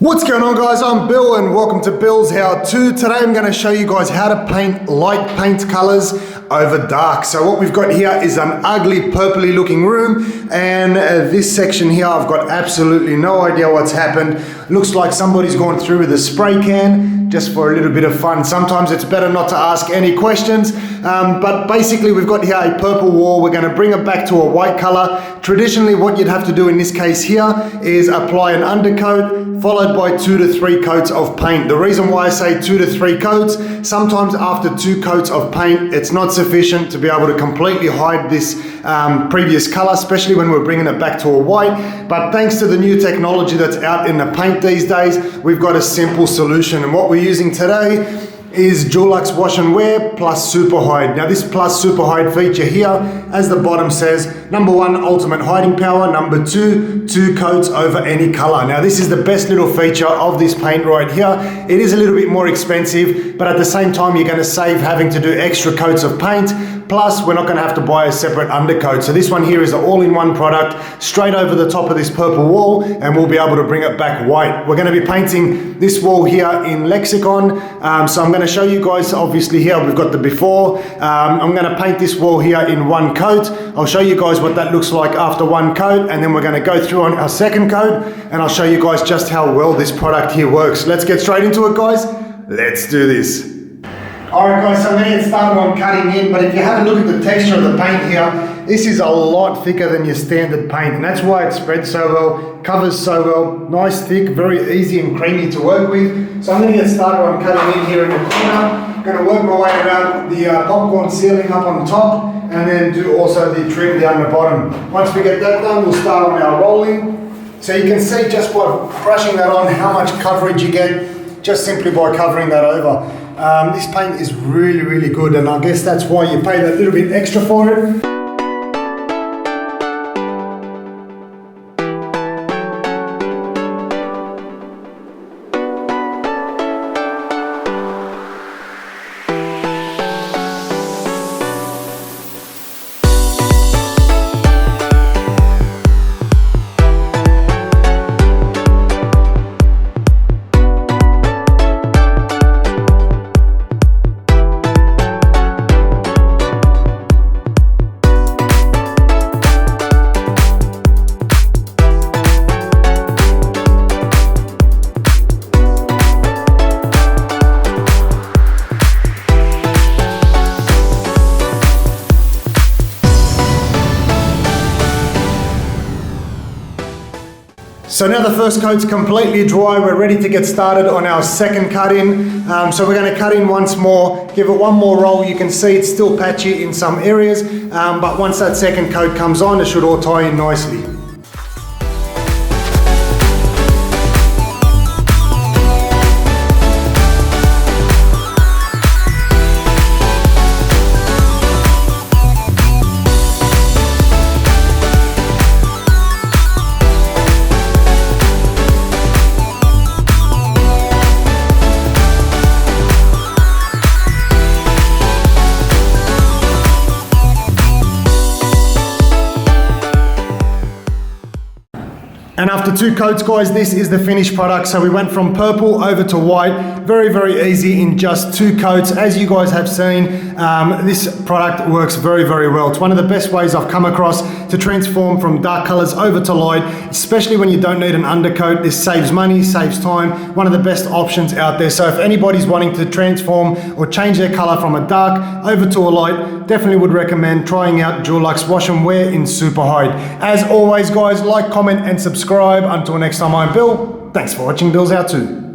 What's going on, guys? I'm Bill and welcome to Bill's How To. Today I'm going to show you guys how to paint light paint colors over dark. So what we've got here is an ugly purpley looking room, and this section here I've got absolutely no idea what's happened. Looks like somebody's gone through with a spray can just for a little bit of fun. Sometimes it's better not to ask any questions, but basically we've got here a purple wall. We're going to bring it back to a white color. Traditionally what you'd have to do in this case here is apply an undercoat followed by 2 to 3 coats of paint. The reason why I say 2 to 3 coats, sometimes after 2 coats of paint it's not sufficient to be able to completely hide this previous color, especially when we're bringing it back to a white. But thanks to the new technology that's out in the paint these days, we've got a simple solution, and what we're using today is Dulux Wash and Wear plus Super Hide. Now this plus Super Hide feature here, as the bottom says, number 1, ultimate hiding power, number 2, 2 coats over any color. Now this is the best little feature of this paint right here. It is a little bit more expensive, but at the same time you're going to save having to do extra coats of paint. Plus, we're not going to have to buy a separate undercoat. So this one here is an all-in-one product straight over the top of this purple wall, and we'll be able to bring it back white. We're going to be painting this wall here in Lexicon. So I'm going to show you guys, obviously here we've got the before. I'm going to paint this wall here in 1 coat. I'll show you guys what that looks like after 1 coat, and then we're going to go through on our 2nd coat, and I'll show you guys just how well this product here works. Let's get straight into it, guys. Let's do this. Alright guys, so I'm going to get started on cutting in, but if you have a look at the texture of the paint here, this is a lot thicker than your standard paint, and that's why it spreads so well, covers so well, nice thick, very easy and creamy to work with. So I'm going to get started on cutting in here in the corner. I'm going to work my way around the popcorn ceiling up on top, and then do also the trim down the bottom. Once we get that done, we'll start on our rolling. So you can see just by brushing that on how much coverage you get, just simply by covering that over. This paint is really good, and I guess that's why you pay that little bit extra for it. So now the first coat's completely dry, we're ready to get started on our 2nd cut in. So we're going to cut in once more, give it 1 more roll. You can see it's still patchy in some areas, but once that 2nd coat comes on, it should all tie in nicely. And after 2 coats, guys, this is the finished product. So we went from purple over to white, very easy in just 2 coats. As you guys have seen, this product works very well. It's one of the best ways I've come across to transform from dark colors over to light, especially when you don't need an undercoat. This saves money, saves time, one of the best options out there. So if anybody's wanting to transform or change their color from a dark over to a light, definitely would recommend trying out Dulux Wash and Wear in Super Hide. As always, guys, like, comment and subscribe. Until next time, I'm Bill. Thanks for watching Bill's How To.